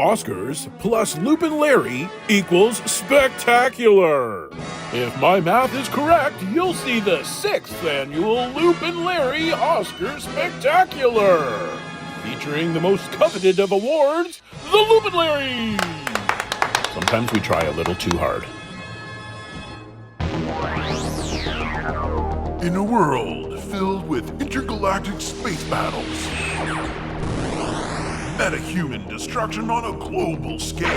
Oscars plus Loop and Larry equals spectacular. If my math is correct, you'll see the 6th annual Loop and Larry Oscar Spectacular, featuring the most coveted of awards, the Loop and Larry. Sometimes we try a little too hard. In a world filled with intergalactic space battles, metahuman destruction on a global scale,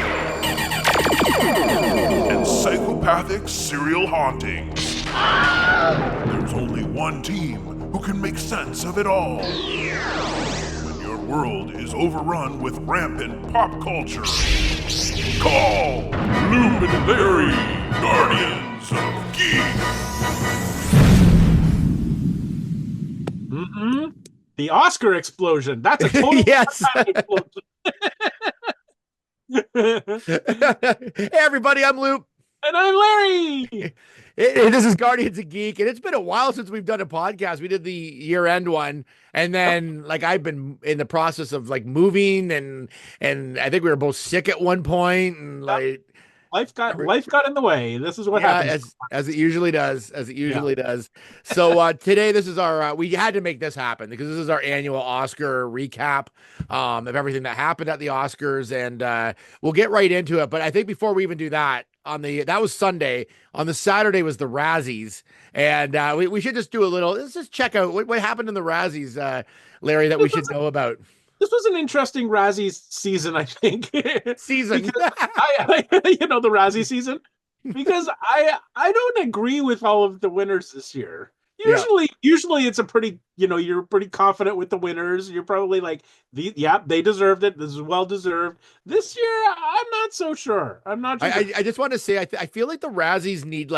and psychopathic serial hauntings, there's only one team who can make sense of it all. When your world is overrun with rampant pop culture, call Loop and Larry, Guardians of Geek. The Oscar explosion. That's a total yes. explosion. Hey, everybody, I'm Loop. And I'm Larry. This is Guardians of Geek, and it's been a while since we've done a podcast. We did the year-end one, and then I've been in the process of moving, and I think we were both sick at one point, and life got in the way. This is what happens. As it usually does. Does. So today, this is our we had to make this happen because this is our annual Oscar recap of everything that happened at the Oscars, and we'll get right into it. But I think before we even do that, that was Sunday. On the Saturday was the Razzies, and we should just do a little. Let's just check out what happened in the Razzies, Larry, that we should know about. This was an interesting Razzies season, I think. Season, the Razzie season, because I don't agree with all of the winners this year. Usually it's a pretty, you're pretty confident with the winners. You're probably they deserved it. This is well deserved. This year, I'm not so sure. I'm not sure. I just want to say, I feel like the Razzies need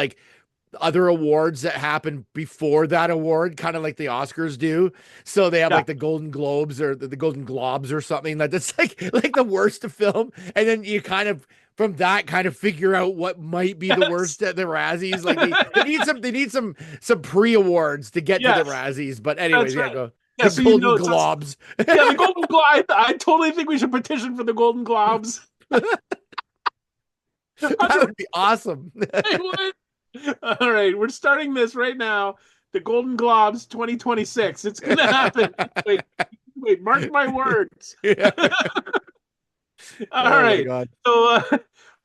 other awards that happen before that award, kind of like the Oscars do. So they have the Golden Globes or the Golden Globes or something that's like the worst of film. And then you from that figure out what might be the worst at the Razzies. They need some pre-awards to get to the Razzies. But anyways, go. Yeah, the Golden Globes. The Golden Globes. I totally think we should petition for the Golden Globes. That would be awesome. All right, we're starting this right now. The Golden Globes 2026. It's going to happen. Wait, mark my words. Yeah. All right.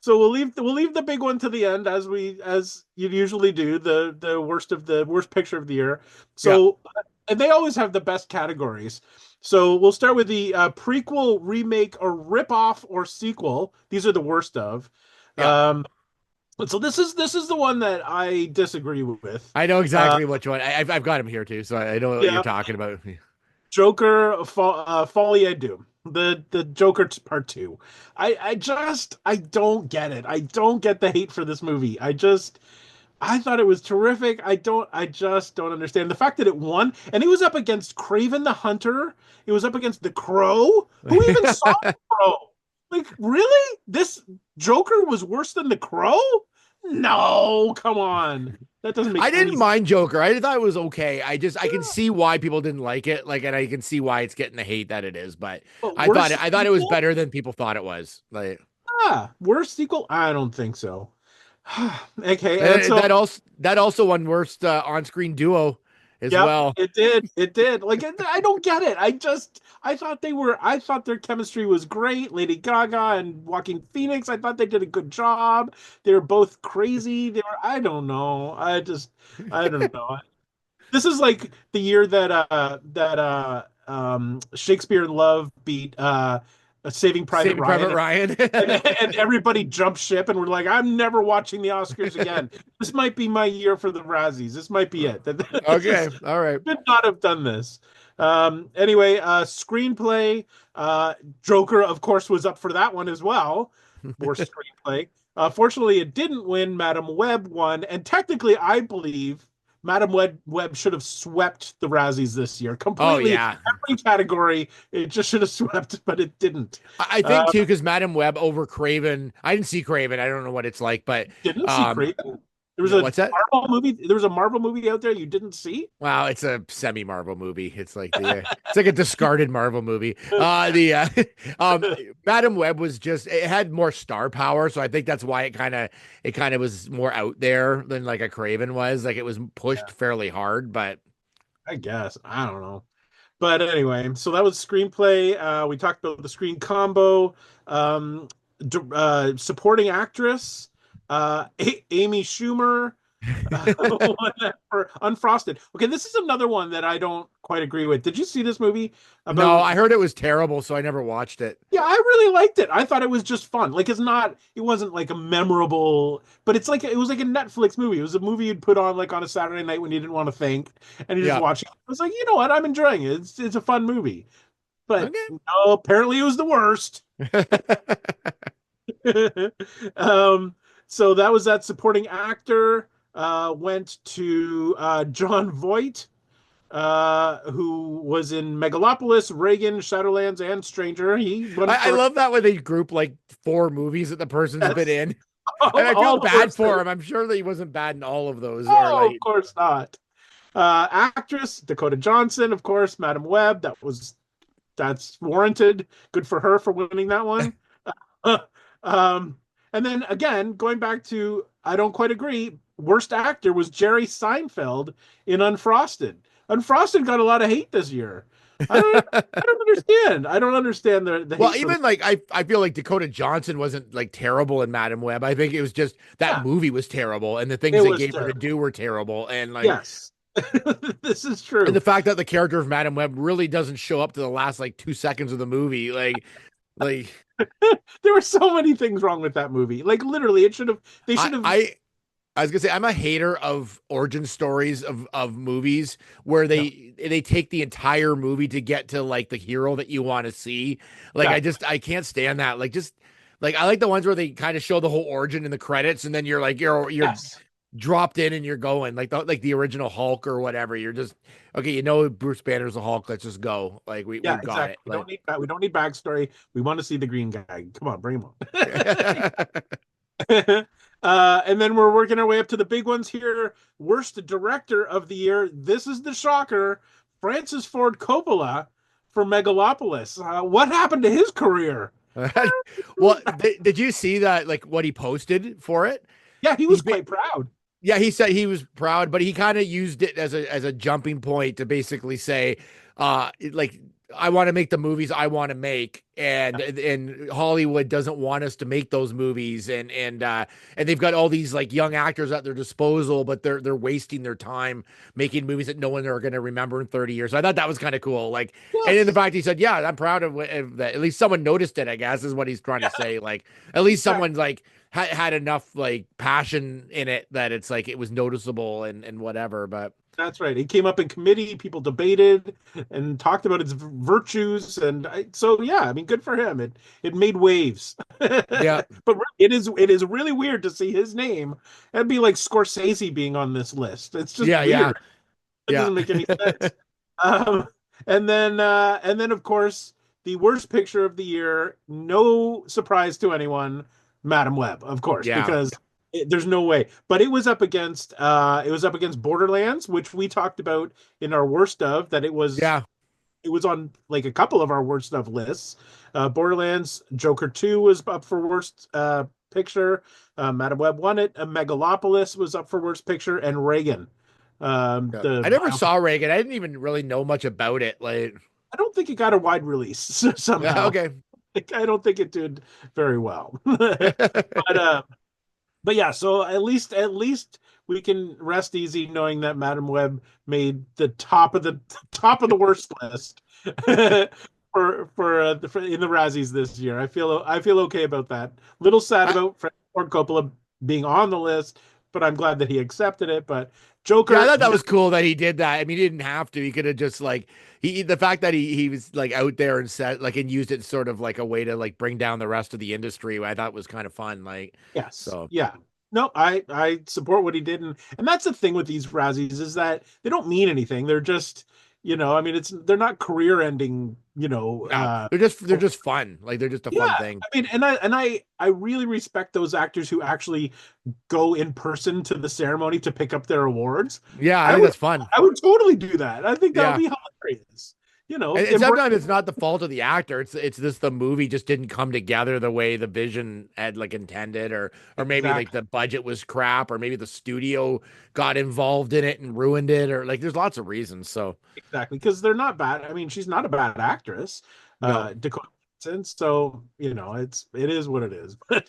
So we'll leave the big one to the end as you usually do. The worst picture of the year. So and they always have the best categories. So we'll start with the prequel, remake, or rip-off or sequel. These are the worst of. Yeah. So this is the one that I disagree with. I know exactly which one. I've got him here too, so I know what you're talking about. Joker, Folie à Deux, the Joker Part 2. I don't get it. I don't get the hate for this movie. I thought it was terrific. I just don't understand the fact that it won, and it was up against Kraven the Hunter. It was up against The Crow. Who even saw The Crow? Really? This Joker was worse than The Crow? No, come on. That doesn't make sense. I didn't mind Joker. I thought it was okay. I can see why people didn't like it. And I can see why it's getting the hate that it is. But I thought it was better than people thought it was. Worst sequel? I don't think so. Okay. And so, that also won worst on-screen duo as well. It did. I don't get it. I thought their chemistry was great. Lady Gaga and Joaquin Phoenix, I thought they did a good job. They were both crazy. I don't know. I don't know. This is like the year that Shakespeare in Love beat Saving Private Ryan. and everybody jumped ship and we're like, I'm never watching the Oscars again. This might be my year for the Razzies. This might be it. Okay. All right. Could not have done this. Anyway, screenplay. Joker, of course, was up for that one as well. Worst screenplay. Fortunately, it didn't win. Madam Web won. And technically, I believe Madam Web should have swept the Razzies this year. Completely. Every category, it just should have swept, but it didn't. I think, too, because Madam Web over Craven. I didn't see Craven. I don't know what it's like, but... Didn't see Craven? There was a What's that? Marvel movie. There was a Marvel movie out there you didn't see. Wow, it's a semi-Marvel movie. It's like it's like a discarded Marvel movie. The um Madam Web was just, it had more star power, so I think that's why it kind of was more out there than like a Craven was. Like it was pushed fairly hard, but I guess I don't know. But anyway, so that was screenplay. We talked about the screen combo, supporting actress, Amy Schumer, for Unfrosted. Okay, this is another one that I don't quite agree with. Did you see this movie no, about? I heard it was terrible, so I never watched it. Yeah, I really liked it. I thought it was just fun. Like it wasn't like a memorable, but it was like a Netflix movie. It was a movie you'd put on like on a Saturday night when you didn't want to think, and you just Yeah. watch it. I was like, you know what? I'm enjoying it. It's a fun movie. But Okay. no, apparently it was the worst. um, so that was that supporting actor. Went to John Voight, who was in Megalopolis, Reagan, Shadowlands, and Stranger. He won I for love that when they group like four movies that the person's been in. And I all feel the bad worst for things. him. I'm sure that he wasn't bad in all of those. Or Oh, of like, course not. Actress Dakota Johnson, of course, Madam Web. That's warranted. Good for her for winning that one. um, and then again, going back to, I don't quite agree. Worst actor was Jerry Seinfeld in Unfrosted. Unfrosted got a lot of hate this year. I don't understand. I don't understand the well, hate for even like I feel like Dakota Johnson wasn't like terrible in Madam Web. I think it was just that yeah, movie was terrible, and the it things they was gave her to terrible. do were terrible, and like Yes. This is and true. the fact that the character of Madam Web really doesn't show up to the last like 2 seconds of the movie, like There were so many things wrong with that movie. Like literally, they I should have. I I was gonna say I'm a hater of origin stories of movies where Yeah, they take the entire movie to get to like the hero that you want to see. Like yeah, I can't stand that. Like just like I like the ones where they kind of show the whole origin in the credits and then you're yes, dropped in and you're going like the original Hulk or whatever. You're just okay, Bruce Banner's the Hulk, let's just go. Like yeah, we've got exactly. it. Like We don't need backstory. We want to see the green guy. Come on, bring him on. And then we're working our way up to the big ones here. Worst director of the year. This is the shocker. Francis Ford Coppola for Megalopolis. What happened to his career? well, did you see that like what he posted for it? Yeah, he He was quite proud. Yeah, he said he was proud, but he kind of used it as a jumping point to basically say, like I want to make the movies I want to make, and Hollywood doesn't want us to make those movies, and they've got all these like young actors at their disposal, but they're wasting their time making movies that no one are going to remember in 30 years. So I thought that was kind of cool. Like, and in the Yes. fact he said, yeah, I'm proud of that. At least someone noticed it, I guess, is what he's trying to say. Like, at least someone's like had enough like passion in it that it's like it was noticeable and whatever. But That's right. It came up in committee. People debated and talked about its virtues, and so yeah. I mean, good for him. It made waves. yeah, But it is really weird to see his name. That'd be like Scorsese being on this list. It's just yeah, weird. It yeah, doesn't make any sense. Um, and then of course the worst picture of the year. No surprise to anyone. Madam Web, of course, yeah, because there's no way. But it was up against Borderlands, which we talked about in our worst of, that yeah. it was on like a couple of our worst of lists. Borderlands, Joker 2 was up for worst picture. Madam Web won it. Megalopolis was up for worst picture, and Reagan. Yeah. The I never biopic. saw Reagan. I didn't even really know much about it. Like, I don't think it got a wide release yeah, somehow. okay. I don't think it did very well. But yeah, so at least we can rest easy knowing that Madam Web made the top of the worst list for in the Razzies this year. I feel okay about that. Little sad I, about Francis Ford Coppola being on the list, but I'm glad that he accepted it. But yeah, I Joker, thought that was cool that he did that. I mean, he didn't have to. He could have just like the fact that he was like out there and said like and used it sort of like a way to like bring down the rest of the industry. I thought was kind of fun. Like, yes, so yeah. No, I support what he did, and that's the thing with these Razzies is that they don't mean anything. They're just I mean, they're not career ending, No, they're just fun. Like they're just a yeah. fun thing. I mean, and I really respect those actors who actually go in person to the ceremony to pick up their awards. Yeah, I I think would that's fun. I would totally do that. I think that would Yeah. be hilarious. And sometimes it's not the fault of the actor. It's just the movie just didn't come together the way the vision had like intended, or maybe like exactly. the budget was crap, or maybe the studio got involved in it and ruined it, or like there's lots of reasons. So Exactly, because they're not bad. I mean, she's not a bad actress, no. Dakota Johnson. So it is what it is. But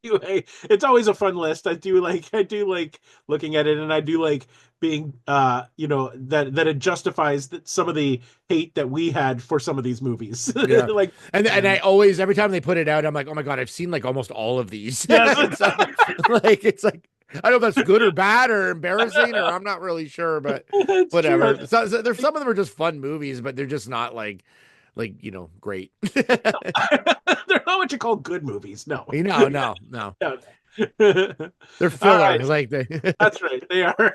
anyway, it's always a fun list. I do like looking at it, and I do like being that it justifies some of the hate that we had for some of these movies. Yeah. Like, And I always every time they put it out, I'm like, oh my God, I've seen like almost all of these. yes, So, like it's like I don't know if that's good or bad or embarrassing or I'm not really sure, but it's true. whatever. There's some of them are just fun movies, but they're just not great. They're not what you call good movies. No, No, no, no. no. They're All filler. right, Like they that's right. They are.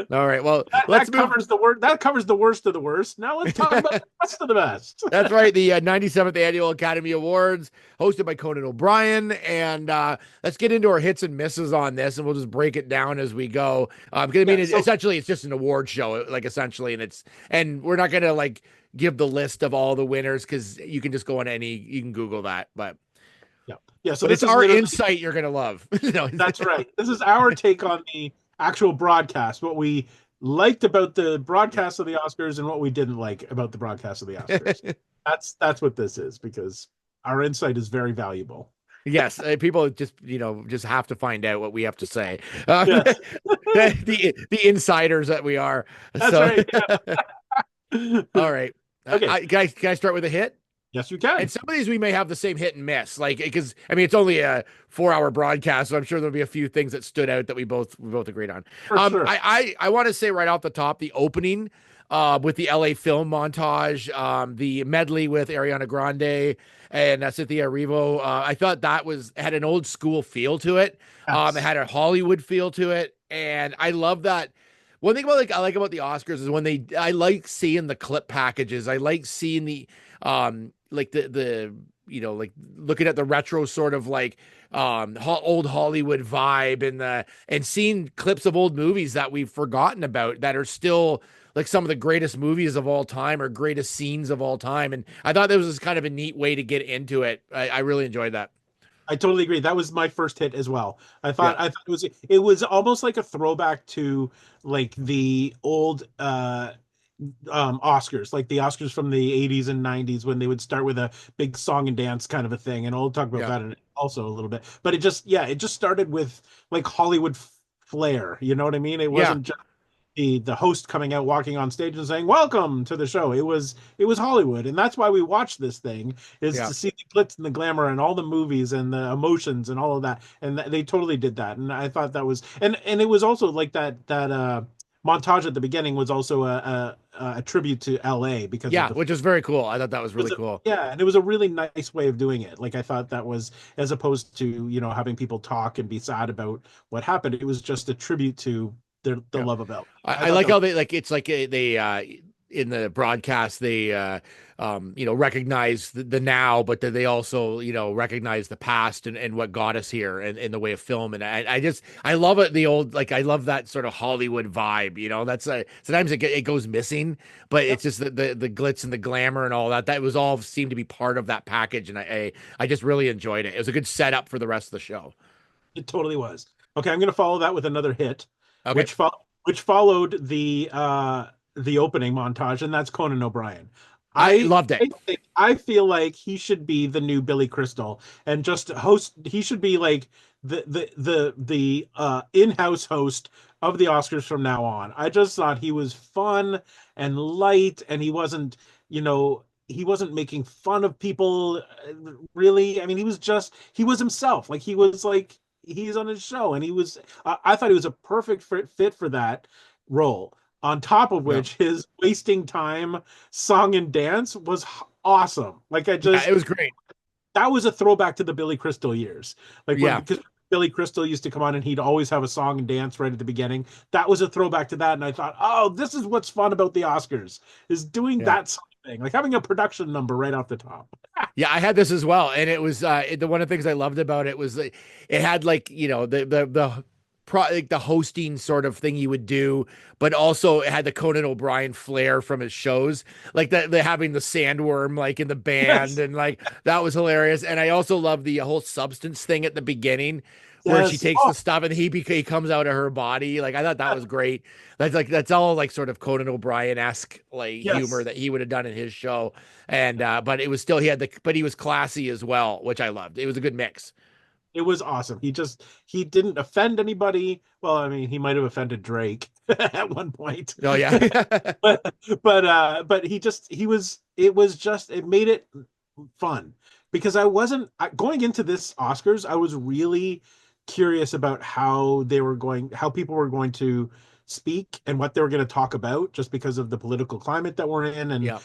all right. Well, That, let's that move. covers the word. That covers the worst of the worst. Now let's talk about the best of the best. That's right. The 97th Annual Academy Awards, hosted by Conan O'Brien. And let's get into our hits and misses on this, and we'll just break it down as we go. Because I mean, essentially, it's just an award show, like essentially, and we're not gonna like give the list of all the winners because you can just go on you can Google that, but. Yeah, yeah. So But this it's is our literally, insight you're gonna love. No, that's right. This is our take on the actual broadcast. What we liked about the broadcast of the Oscars and what we didn't like about the broadcast of the Oscars. That's what this is, because our insight is very valuable. yes, people just have to find out what we have to say. Yes, The insiders that we are. that's So, right. Yeah. all right. Okay. Can I start with a hit? Yes, you can. And some of these we may have the same hit and miss, like because I mean it's only a 4-hour broadcast, so I'm sure there'll be a few things that stood out that we both agreed on. For sure. I want to say right off the top, the opening with the LA film montage, the medley with Ariana Grande and Cynthia Erivo, I thought that had an old school feel to it. Yes. It had a Hollywood feel to it, and I love that. One thing I like about the Oscars is I like seeing the clip packages. I like seeing the like the like looking at the retro sort of like old Hollywood vibe and seeing clips of old movies that we've forgotten about that are still like some of the greatest movies of all time or greatest scenes of all time. And I thought that was kind of a neat way to get into it. I really enjoyed that. I totally agree. That was my first hit as well. Yeah. I thought it was almost like a throwback to like the old Oscars, like the Oscars from the 80s and 90s, when they would start with a big song and dance kind of a thing. And I'll talk about Yeah. that also a little bit. But it just started with like Hollywood flair. You know what I mean? It wasn't just the host coming out, walking on stage and saying welcome to the show. It was Hollywood, and that's why we watch this thing, is Yeah. to see the glitz and the glamour and all the movies and the emotions and all of that. And they totally did that, and I thought that was, and it was also like that montage at the beginning was also a tribute to LA, because Yeah, of which is very cool. I thought that was really cool. yeah, and it was a really nice way of doing it. Like, I thought that was, as opposed to having people talk and be sad about what happened, it was just a tribute to the Yeah. love of LA. I like how they like it's like they in the broadcast they recognize the now, but then they also recognize the past and what got us here and in the way of film. And I love it, the old, like I love that sort of Hollywood vibe. That's sometimes it goes missing, but it's just the glitz and the glamour and all that was all seemed to be part of that package, and I just really enjoyed it. It was a good setup for the rest of the show. It totally was. Okay, I'm going to follow that with another hit, Okay. which followed the opening montage, and that's Conan O'Brien. I loved it. I feel like he should be the new Billy Crystal and just host. He should be like the in-house host of the Oscars from now on. I just thought he was fun and light, and he wasn't making fun of people, really. I mean, he was himself. Like, he's on his show, and I thought he was a perfect fit for that role. On top of which, his wasting time song and dance was awesome. Like, It was great. that was a throwback to the Billy Crystal years. Like, Yeah. because Billy Crystal used to come on and he'd always have a song and dance right at the beginning. That was a throwback to that. And I thought, oh, this is what's fun about the Oscars is doing Yeah. that sort of thing, like having a production number right off the top. Yeah, I had this as well, and it was the one of the things I loved about it was that it had like like the hosting sort of thing you would do, but also it had the Conan O'Brien flair from his shows, like the having the sandworm like in the band, Yes. and like that was hilarious. And I also love the whole substance thing at the beginning, where she Yes. takes Oh, the stuff and he comes out of her body. Like I thought that was great. That's all like sort of Conan O'Brien esque like humor yes. that he would have done in his show. And but it was still but he was classy as well, which I loved. It was a good mix. It was awesome. He didn't offend anybody. Well, I mean, he might have offended Drake at one point. Oh yeah. but but it made it fun because going into this Oscars, I was really curious about how people were going to speak and what they were going to talk about just because of the political climate that we're in. And Yeah.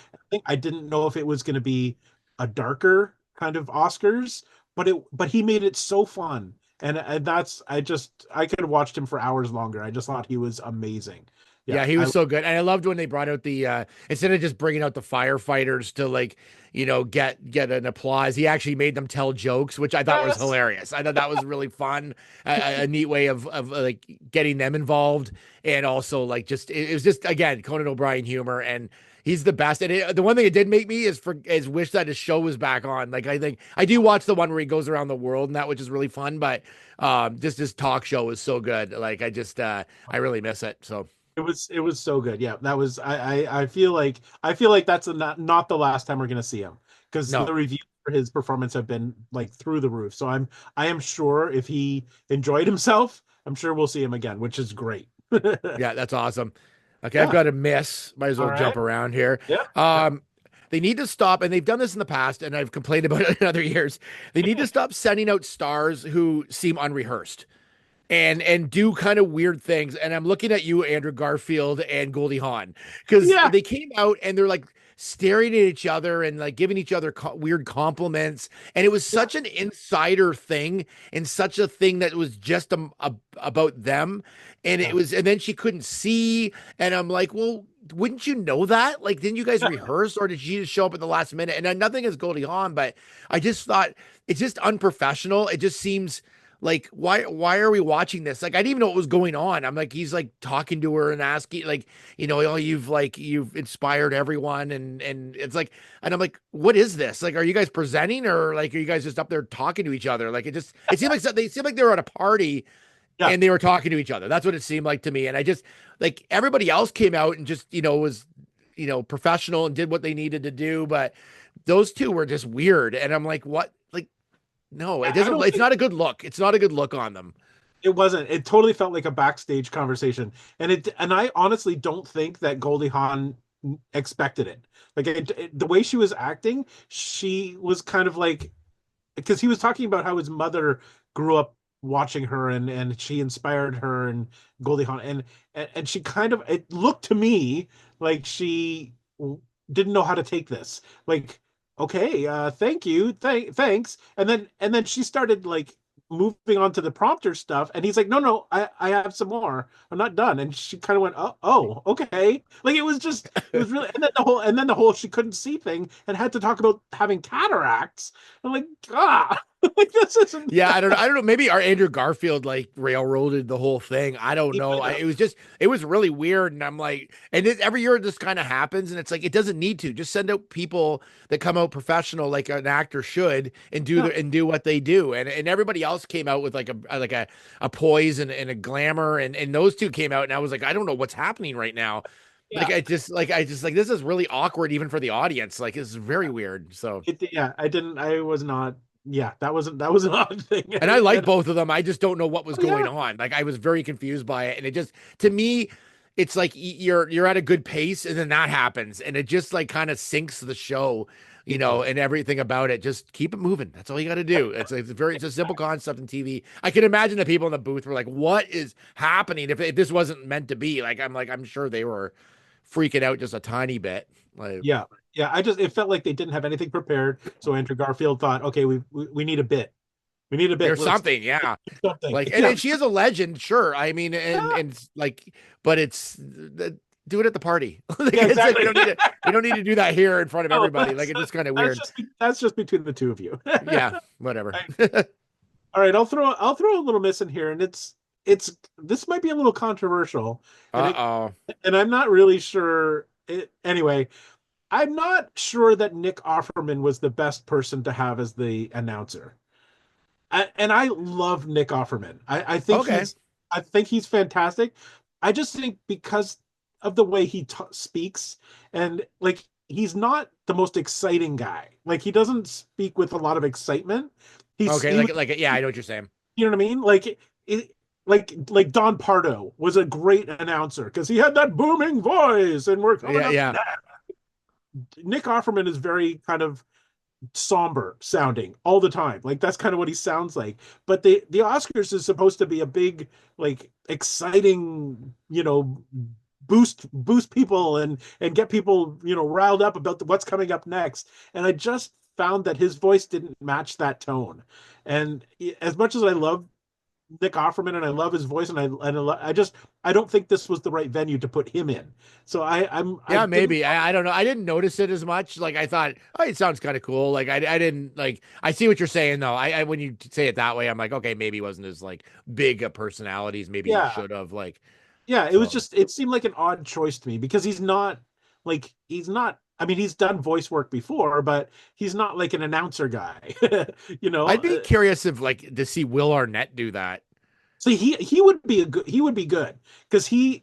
I didn't know if it was going to be a darker kind of Oscars, but he made it so fun. And that's I could have watched him for hours longer. I just thought he was amazing. Yeah, Yeah, he was so good. And I loved when they brought out the instead of just bringing out the firefighters to like, get an applause, he actually made them tell jokes, which I thought was yes. hilarious. I thought that was really fun, a neat way of like getting them involved, and also like just it was just again Conan O'Brien humor, and he's the best. And the one thing it did make me is wish that his show was back on. Like I think I do watch the one where he goes around the world and that, which is really fun, but just his talk show is so good. Like I really miss it. So. It was so good. Yeah, that was I feel like that's not the last time we're gonna see him because No. the reviews for his performance have been like through the roof. So I am sure if he enjoyed himself, I'm sure we'll see him again, which is great. Yeah, that's awesome. Okay, I've Yeah. got a miss. Might as well All jump right. around here. Yeah. They need to stop, and they've done this in the past, and I've complained about it in other years. They need to stop sending out stars who seem unrehearsed and do kind of weird things. And I'm looking at you, Andrew Garfield and Goldie Hawn, because Yeah. they came out and they're like staring at each other and like giving each other weird compliments. And it was such an insider thing and such a thing that was just about them. And it was, and then she couldn't see. And I'm like, well, wouldn't you know that? Like, didn't you guys rehearse, or did she just show up at the last minute? And nothing is Goldie Hawn, but I just thought it's just unprofessional. It just seems like why are we watching this? Like I didn't even know what was going on. I'm like, he's like talking to her and asking, like, oh, you've inspired everyone, and it's like, and I'm like, what is this? Like, are you guys presenting, or like are you guys just up there talking to each other? Like it seemed like they seemed like they were at a party Yeah. and they were talking to each other. That's what it seemed like to me. And I just like everybody else came out and just was professional and did what they needed to do, but those two were just weird. And I'm like, what? Like, no, it I doesn't. don't It's think not a good look. It's not a good look on them. it wasn't. It totally felt like a backstage conversation, and I honestly don't think that Goldie Hawn expected it. Like the way she was acting, she was kind of like because he was talking about how his mother grew up watching her and she inspired her and Goldie Hawn and she kind of it looked to me like she didn't know how to take this. Like, okay, thank you, thanks, and then she started like moving on to the prompter stuff, and he's like, no, I have some more. I'm not done. And she kind of went, oh, okay. Like it was really, and then the whole she couldn't see thing and had to talk about having cataracts. I'm like, like this isn't. Yeah, I don't know. Maybe our Andrew Garfield like railroaded the whole thing. I don't He know. might have. It was really weird. And I'm like, and every year this kind of happens, and it's like it doesn't need to. Just send out people that come out professional, like an actor should, and Yeah. do what they do. And everybody else came out with like a poise and a glamour, and those two came out, and I was like, I don't know what's happening right now. Yeah. I just like this is really awkward even for the audience. Like it's very weird. So. Yeah, I was not. Yeah, that was an odd thing. And I like both of them. I just don't know what was Oh, going yeah. on. Like I was very confused by it. And it just to me, it's like you're at a good pace and then that happens. And it just like kind of sinks the show, and everything about it. Just keep it moving. That's all you got to do. It's a simple concept in TV. I can imagine the people in the booth were like, what is happening if this wasn't meant to be? I'm sure they were freaking out just a tiny bit. Like Yeah, yeah. It felt like they didn't have anything prepared. So Andrew Garfield thought, okay, we need a bit. We need a bit. Or something, yeah. Something. Like, Yeah. and she is a legend, sure. I mean, and like, but do it at the party. Like, Yeah, it's like exactly. we don't need to do that here in front of No, everybody. Like, it's just kind of that's weird. just that's just between the two of you. Yeah, whatever. All right, I'll throw a little miss in here, and it's this might be a little controversial, Uh-oh. and I'm not really sure. Anyway, I'm not sure that Nick Offerman was the best person to have as the announcer. And I love Nick Offerman. Okay. I think he's fantastic. I just think because of the way he speaks, and like he's not the most exciting guy. Like he doesn't speak with a lot of excitement. Okay, like yeah, I know what you're saying. You know what I mean? Like Don Pardo was a great announcer because he had that booming voice, and we're coming Yeah, up. yeah. Nick Offerman is very kind of somber sounding all the time. Like that's kind of what he sounds like. But the Oscars is supposed to be a big, like, exciting, boost people and get people, riled up about what's coming up next. And I just found that his voice didn't match that tone. And as much as I love Nick Offerman and I love his voice, and I don't think this was the right venue to put him in. So Yeah, maybe. I don't know. I didn't notice it as much. Like I thought, oh, it sounds kind of cool. Like I didn't like. I see what you're saying though. I when you say it that way, I'm like, okay, maybe he wasn't as like big a personalities. Maybe he should have like. Yeah, it So. was just it seemed like an odd choice to me because he's not. I mean, he's done voice work before, but he's not like an announcer guy. I'd be curious if like to see Will Arnett do that. So he would be good because he's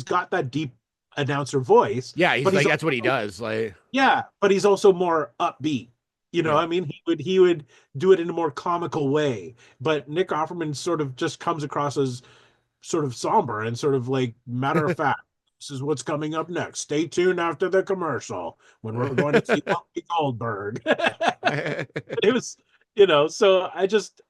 got that deep announcer voice. Yeah, he's but like that's what he does. Like yeah, but he's also more upbeat. Yeah. I mean, he would do it in a more comical way. But Nick Offerman sort of just comes across as sort of somber and sort of like matter of fact. This is what's coming up next. Stay tuned after the commercial when we're going to see Whoopi Goldberg. It was, so I just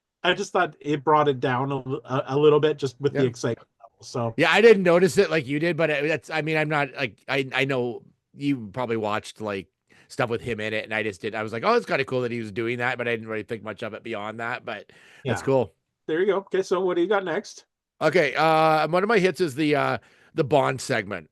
thought it brought it down a little bit just with the excitement level. So yeah, I didn't notice it like you did, but that's. I mean, I'm not like I know you probably watched like stuff with him in it, and I just did. I was like, oh, it's kind of cool that he was doing that, but I didn't really think much of it beyond that. But that's cool. There you go. Okay, so what do you got next? Okay, one of my hits is the Bond segment.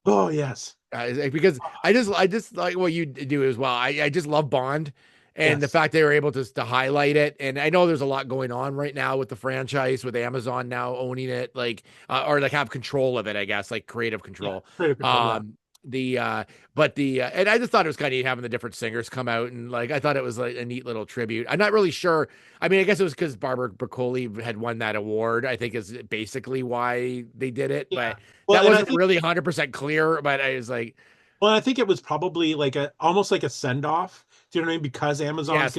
Oh yes, because I just like what you do as well. I just love Bond. And the fact they were able to highlight it. And I know there's a lot going on right now with the franchise, with Amazon now owning it, like, or like have control of it, I guess, like creative control. Creative control, and I just thought it was kind of neat having the different singers come out. And like, I thought it was like a neat little tribute. I'm not really sure. I mean, I guess it was because Barbara Broccoli had won that award, I think is basically why they did it. Yeah. But that wasn't really 100% clear. But I was like, well, I think it was probably like almost like a send off. Do you know what I mean? Because Amazon. Yes,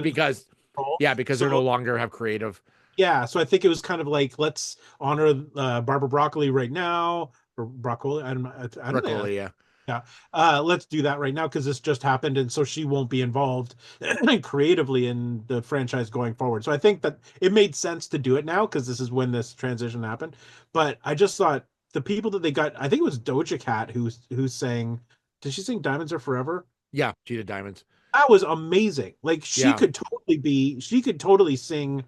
because they're no longer have creative. Yeah, so I think it was kind of like let's honor Barbara Broccoli right now, or Broccoli. I don't know. Broccoli, yeah. Let's do that right now because this just happened, and so she won't be involved creatively in the franchise going forward. So I think that it made sense to do it now because this is when this transition happened. But I just thought the people that they got, I think it was Doja Cat who sang. Did she sing "Diamonds Are Forever"? Yeah, she did Diamonds. That was amazing. Like she could totally sing.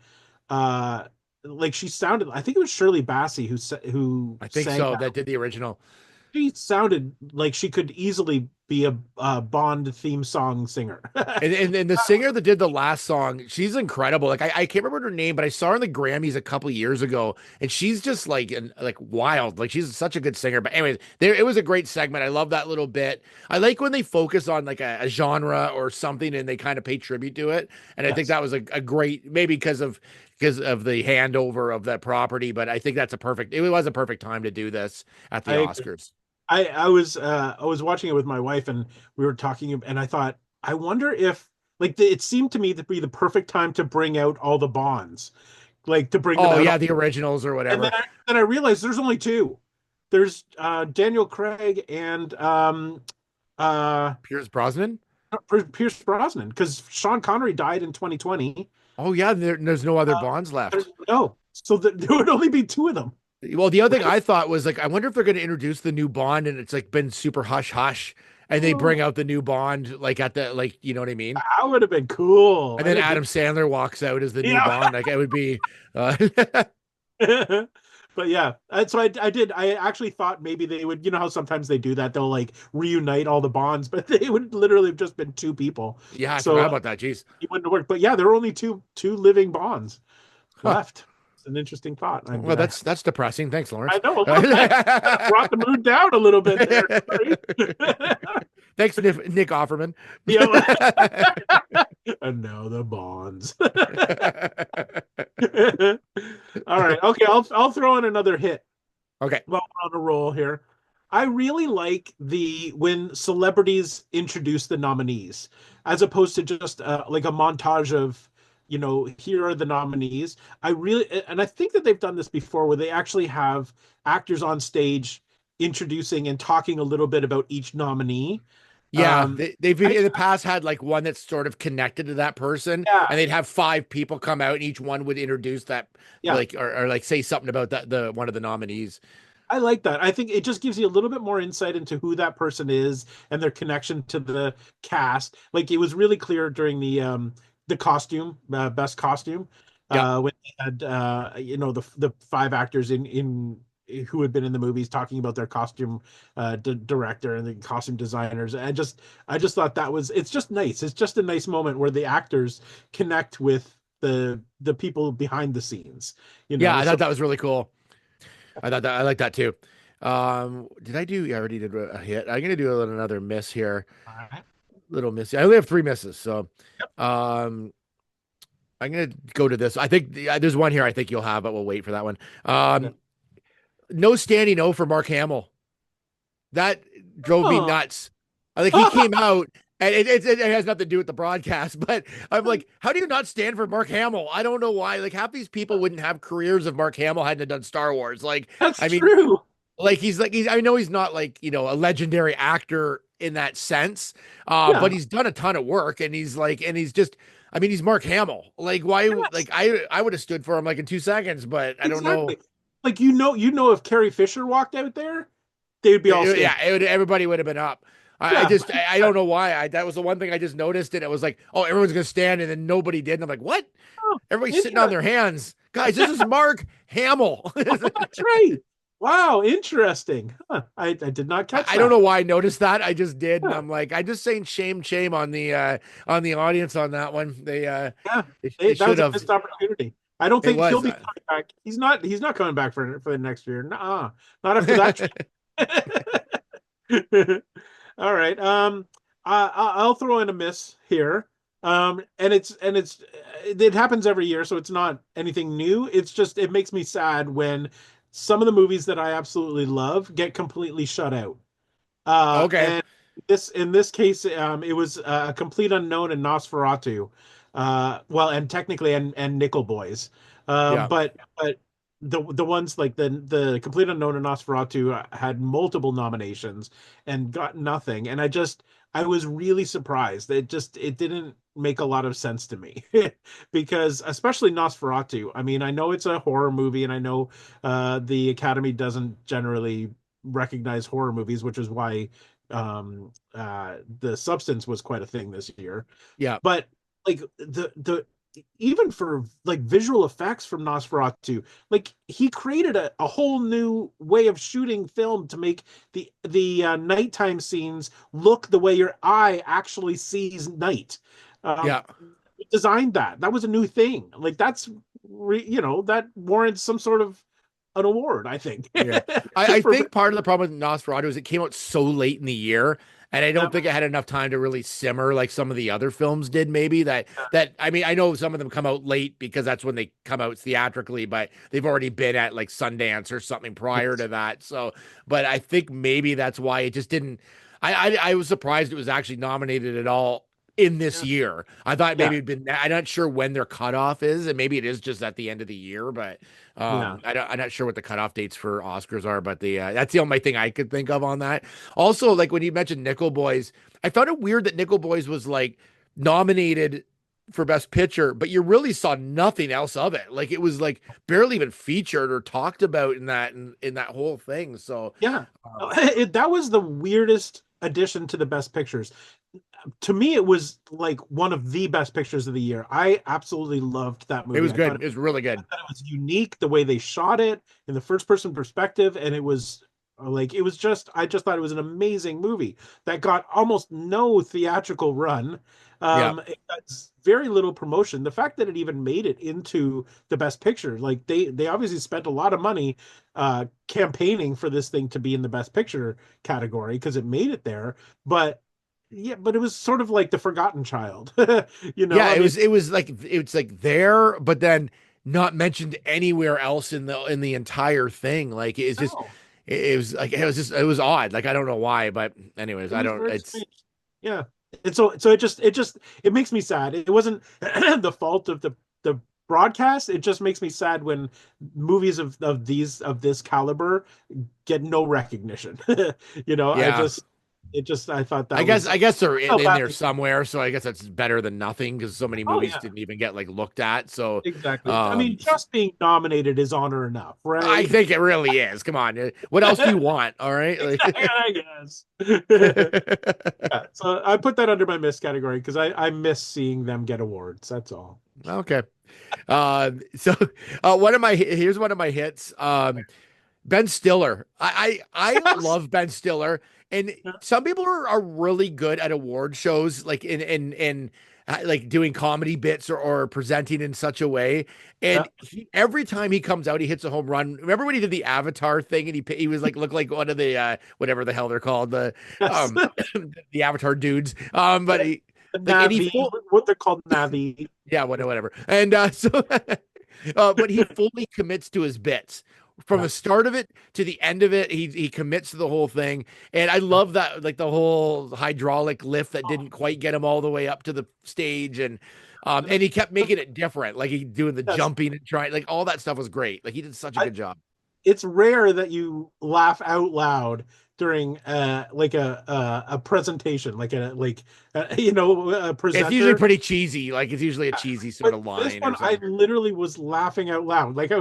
Like she sounded. I think it was Shirley Bassey who I think sang so. That did the original. She sounded like she could easily be a Bond theme song singer. and the singer that did the last song, she's incredible. Like I can't remember her name, but I saw her in the Grammys a couple years ago, and she's just like wild. Like she's such a good singer. But anyways, it was a great segment. I love that little bit. I like when they focus on like a genre or something, and they kind of pay tribute to it. And I think that was a great, maybe because of the handover of that property. But I think it was a perfect time to do this at the Oscars. I was watching it with my wife, and we were talking, and I thought, I wonder if it seemed to me to be the perfect time to bring out all the Bonds, like to bring them out. The originals or whatever. And then I realized there's only two. There's Daniel Craig and Pierce Brosnan. Pierce Brosnan, because Sean Connery died in 2020. Oh yeah, there's no other Bonds left. No, so there would only be two of them. Well, the other thing I thought was like, I wonder if they're going to introduce the new Bond, and it's like been super hush hush, and they bring out the new Bond like at the like you know what I mean? That would have been cool. And I then didn't Adam think. Sandler walks out as the new Yeah. Bond. Like it would be But yeah, so I actually thought maybe they would, you know how sometimes they do that, they'll like reunite all the Bonds, but they would literally have just been two people, yeah, I so forgot about that. Jeez. it wouldn't have worked. But yeah, there are only two living Bonds Huh. left. It's an interesting thought. Well, that's depressing. Thanks, I Lawrence. know, that brought the mood down a little bit there. Thanks, Nick Offerman. Yeah. And now the Bonds. All right. Okay, I'll throw in another hit. Okay. Well, we're on a roll here. I really like when celebrities introduce the nominees, as opposed to just like a montage of, here are the nominees. And I think that they've done this before, where they actually have actors on stage introducing and talking a little bit about each nominee. Yeah, Um, they've I, in the past had like one that's sort of connected to that person, yeah, and they'd have five people come out, and each one would introduce that, yeah. like or like say something about the one of the nominees. I like that. I think it just gives you a little bit more insight into who that person is and their connection to the cast. Like, it was really clear during the costume, best costume, Yeah, when they had the five actors in who had been in the movies talking about their costume director and the costume designers. I just thought it's just nice. It's just a nice moment where the actors connect with the people behind the scenes. yeah, I So thought that was really cool. I like that too. Did I do? Yeah, I already did a hit. I'm gonna do another miss here. all right. Little miss. I only have three misses, so um, I'm gonna go to this. I think there's one here I think you'll have, but we'll wait for that one. Okay. No standing O for Mark Hamill. That drove me Oh. nuts. I think he came out, and it has nothing to do with the broadcast, but I'm like, how do you not stand for Mark Hamill? I don't know why. Like half these people wouldn't have careers if Mark Hamill hadn't done Star Wars. Like, That's I mean, true. like he's I know he's not like a legendary actor in that sense, Yeah. but he's done a ton of work, and he's just. I mean, he's Mark Hamill. Like, why? Yes. Like, I would have stood for him like in 2 seconds, but I don't know. Exactly. Like, if Carrie Fisher walked out there, they would be all standing. Yeah, everybody would have been up. I Yeah. just I don't know why. That was the one thing I just noticed, and it was like, oh, everyone's gonna stand, and then nobody did. And I'm like, what? Oh, Everybody's sitting on their hands, guys. This is Mark Hamill. that's right. Wow, interesting. Huh. I did not catch that. I don't know why I noticed that. I just did, and Yeah. I'm like, I just saying shame on the audience on that one. They Yeah, they that was should a have. missed opportunity. I don't It think he'll was. be coming back. He's not coming back for the next year. Nuh-uh. Not after that. All right. I'll throw in a miss here. And it happens every year, so it's not anything new. It's just it makes me sad when some of the movies that I absolutely love get completely shut out. Okay. And in this case, it was a complete unknown and Nosferatu. Well, and technically, and Nickel Boys. Yeah. But the ones like the complete unknown and Nosferatu had multiple nominations and got nothing. And I was really surprised. It didn't make a lot of sense to me because especially Nosferatu. I mean, I know it's a horror movie, and I know the Academy doesn't recognize horror movies, which is why The Substance was quite a thing this year. Yeah. But like the even for like visual effects from Nosferatu, like he created a whole new way of shooting film to make the nighttime scenes look the way your eye actually sees night. Yeah. He designed that. That was a new thing. Like that warrants some sort of an award, I think. Yeah. I think part of the problem with Nosferatu is it came out so late in the year, and I don't think it had enough time to really simmer like some of the other films did. Maybe that I mean, I know some of them come out late because that's when they come out theatrically, but they've already been at like Sundance or something prior to that. So, but I think maybe that's why it just didn't. I was surprised it was actually nominated at all in this year. I thought maybe it'd been. I'm not sure when their cutoff is, and maybe it is just at the end of the year. But I'm not sure what the cutoff dates for Oscars are. But that's the only thing I could think of on that. Also, like when you mentioned Nickel Boys, I found it weird that Nickel Boys was like nominated for Best Picture, but you really saw nothing else of it. Like it was like barely even featured or talked about in that whole thing. So that was the weirdest addition to the best pictures. To me, it was like one of the best pictures of the year. I absolutely loved that It movie. was good. It was really good. I thought it was unique the way they shot it in the first person perspective, and it was like it was just I just thought it was an amazing movie that got almost no theatrical run. Yeah. It got very little promotion. The fact that it even made it into the best picture, like they obviously spent a lot of money campaigning for this thing to be in the best picture category because it made it there. But yeah, but it was sort of like the forgotten child. Yeah, I mean, it was like it's like there, but then not mentioned anywhere else in the entire thing. Like it's just no, it was like it was odd. Like I don't know why, but anyways, it I was don't very it's strange. Yeah. And so it makes me sad. It wasn't the fault of the broadcast. It just makes me sad when movies of this caliber get no recognition. I yeah. just I thought that was I guess they're how in there badly. somewhere, so I guess that's better than nothing because so many Oh movies yeah, didn't even get like looked at. So exactly. I mean, so just being nominated is honor enough, I right? think it really is. Come on. What else do you want? All right. Exactly, I guess. Yeah, so I put that under my miss category because I miss seeing them get awards. That's all. Okay. So one of my here's one of my hits. Ben Stiller. I love Ben Stiller, and some people are really good at award shows, like in like doing comedy bits or presenting in such a way. Yeah. And every time he comes out, he hits a home run. Remember when he did the Avatar thing and he was like looked like one of the whatever the hell they're called, the Yes. um the Avatar dudes. But he like and he Navi, full what they're called Navi. yeah, whatever. And so but he fully commits to his bits from Yeah. the start of it to the end of it. He commits to the whole thing, and I love that, like the whole hydraulic lift that didn't quite get him all the way up to the stage, and he kept making it different, like he doing the Yes. jumping and trying, like all that stuff was great. Like he did such a I, good job. it's rare that you laugh out loud during like a presentation, like a It's usually presenter. pretty cheesy. Like it's usually a cheesy sort But of this line or one, I something. literally was laughing out loud. Like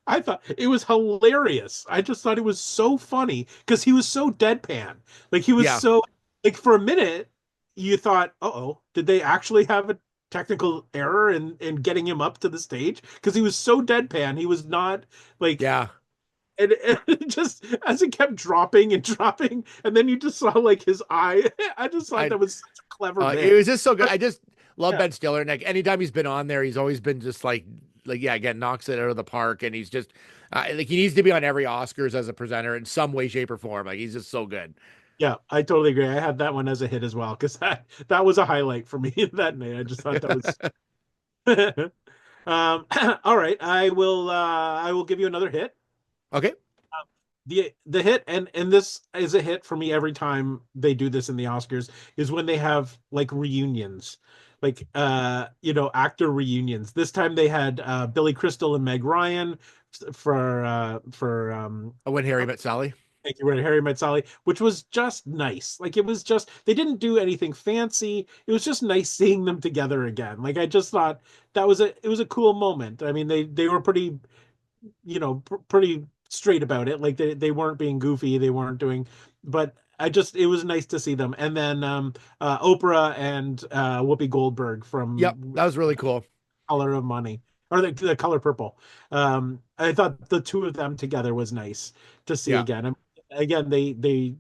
I thought it was hilarious. I just thought it was so funny because he was so deadpan. Like he was Yeah, so like for a minute, you thought, "Uh-oh, did they actually have a technical error in getting him up to the stage?" Because he was so deadpan. He was not like yeah. and it just as it kept dropping and dropping, and then you just saw like his eye. I just thought I that was such a clever It bit. was just so good. I just love Yeah, Ben Stiller, and like anytime he's been on there, he's always been just like yeah, again, knocks it out of the park, and he's just like he needs to be on every Oscars as a presenter in some way, shape, or form. Like he's just so good. yeah, I totally agree. I had that one as a hit as well because that was a highlight for me that night. I just thought that was. All right, I will give you another hit. Okay, The hit and this is a hit for me every time they do this in the Oscars is when they have like reunions, like actor reunions. This time they had Billy Crystal and Meg Ryan for When Harry Met Sally. thank you, Harry Met Sally, which was just nice. Like it was just they didn't do anything fancy. It was just nice seeing them together again. Like I just thought it was a cool moment. I mean they were pretty pretty straight about it. Like they weren't being goofy. They weren't doing, but it was nice to see them. And then Oprah and Whoopi Goldberg Yep, from that was really cool. Color of Money or the Color Purple. I thought the two of them together was nice to see Yeah, again. And again, they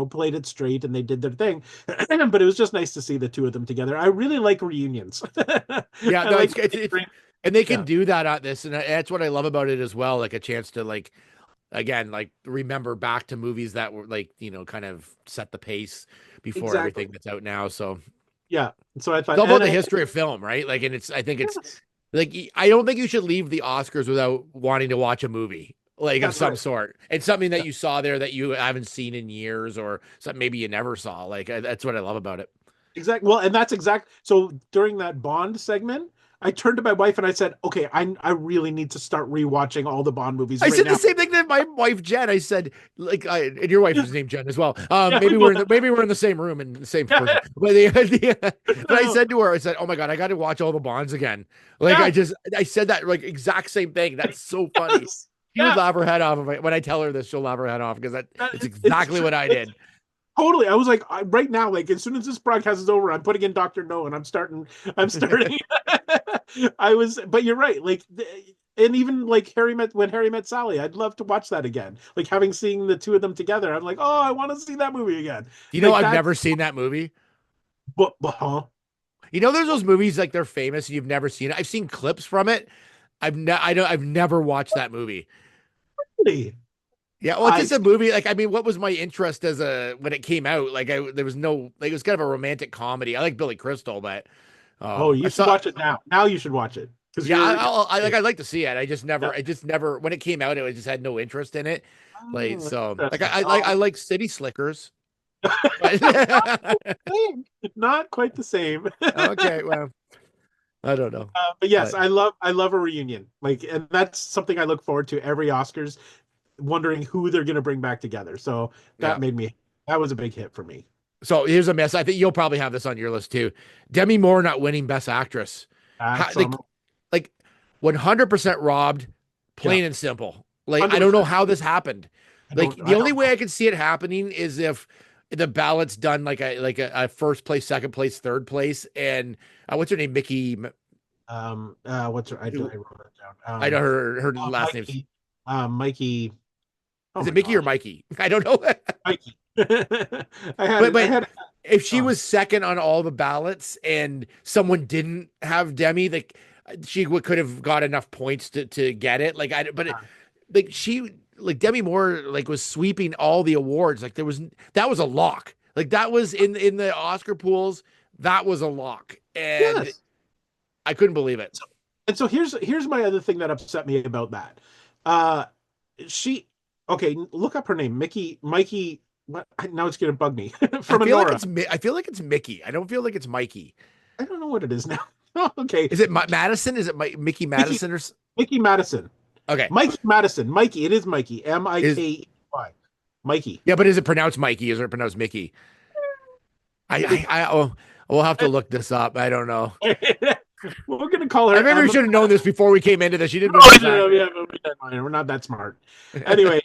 played it straight and they did their thing, but it was just nice to see the two of them together. I really like reunions. yeah. I No, like it's and they can yeah, do that on this, and that's what I love about it as well. Like a chance to like again like remember back to movies that were like kind of set the pace before exactly. everything that's out now. So Yeah. So I it's thought, all about and the I, history of film, right? Like, and I think it's yes, like, I don't think you should leave the Oscars without wanting to watch a movie like of that's some right. sort. It's something that Yeah, you saw there that you haven't seen in years or something maybe you never saw. Like, that's what I love about it. exactly. Well, and that's exact. So during that Bond segment, I turned to my wife and I said, "Okay, I really need to start rewatching all the Bond movies I right said the now." same thing to my wife Jen. I said, like, and your wife Yeah, is named Jen as well. yeah, we both have. Maybe we're in the same room and the same person. Yeah, But but I no, said to her, I said, "Oh my god, I got to watch all the Bonds again." Like, yeah, I said that like exact same thing. That's so funny. yes, She would yeah. laugh her head off when I tell her this. She'll laugh her head off because that's It's exactly true. what I did. Totally. I was like, right now, like as soon as this broadcast is over, I'm putting in Doctor No, and I'm starting. I was, but you're right. Like, and even like Harry Met Sally, I'd love to watch that again. Like having seen the two of them together, I'm like, oh, I want to see that movie again. You know, Like I've that, never seen that movie. but huh? You know, there's those movies like they're famous and you've never seen it. I've seen clips from it. I've never watched that movie. Really? Yeah, well, it's I just a movie. Like, I mean, what was my interest as a when it came out? Like, there was no like it was kind of a romantic comedy. I like Billy Crystal, but Oh, I you should saw. watch it now. Now you should watch it because Yeah, you're. I'd like to see it. Yeah. I just never when it came out, I just had no interest in it. Like, Oh, so like interesting. I like City Slickers. Not But not quite the same. okay, well, I don't know, But yes, but I love a reunion. Like, and that's something I look forward to every Oscars, wondering who they're gonna bring back together. So yeah. that was a big hit for me. So here's a mess. I think you'll probably have this on your list too. Demi Moore not winning Best Actress. How, That's um, like 100% robbed, yeah, plain and simple. Like I don't know 100%. how this happened. Like I the only don't way I could see it happening is if the ballot's done like a first place, second place, third place, and what's her name, Mickey? what's her? I wrote it down. I know her last name. Mikey. Mikey. Oh Is my it Mickey or gosh, Mikey? I don't know. Mikey. I But had. if she Oh, was second on all the ballots and someone didn't have Demi, like could have got enough points to get it. Like like like Demi Moore like was sweeping all the awards. Like that was a lock. Like that was in the Oscar pools. That was a lock, and yes. I couldn't believe it. And so here's my other thing that upset me about that. Uh, she okay. Look up her name, Mikey. What, now it's gonna bug me from Honora. I feel like it's Mickey. I don't feel like it's Mikey. I don't know what it is now. Okay, Is it Madison? Is it Mickey Mickey, Madison or Mickey Madison, okay? Mikey Madison, Mikey. It is Mikey, Is Mikey, Mikey. Yeah, but is it pronounced Mikey? Is it pronounced Mickey? Oh, we'll have to look this up. I don't know. We're gonna call her. I maybe we Emma. should have known this before we came into this. You didn't know Oh, exactly. yeah, we're not that smart. Anyway,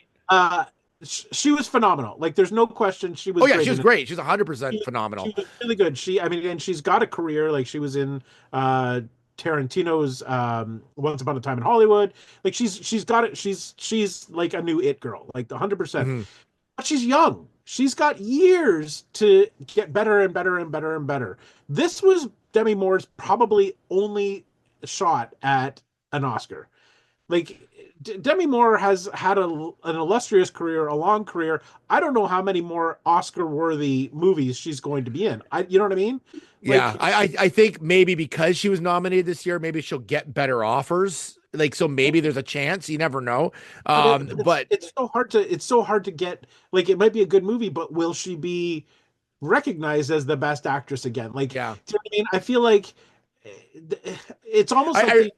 she was phenomenal. Like, there's no question she was. Oh yeah, great she was in it. great. She's 100% She phenomenal. was really good. I mean, and she's got a career. Like, she was in Tarantino's Once Upon a Time in Hollywood. Like, she's got it. She's like a new it girl. Like 100%. Mhm. But she's young. She's got years to get better and better and better and better. This was Demi Moore's probably only shot at an Oscar. Like, Demi Moore has had an illustrious career, a long career. I don't know how many more Oscar-worthy movies she's going to be in. You know what I mean? Yeah, Like, I think maybe because she was nominated this year, maybe she'll get better offers. Like so, maybe there's a chance. You never know. But it's so hard to get. Like, it might be a good movie, but will she be recognized as the best actress again? Like, do you yeah, know what I mean? I feel like it's almost like I they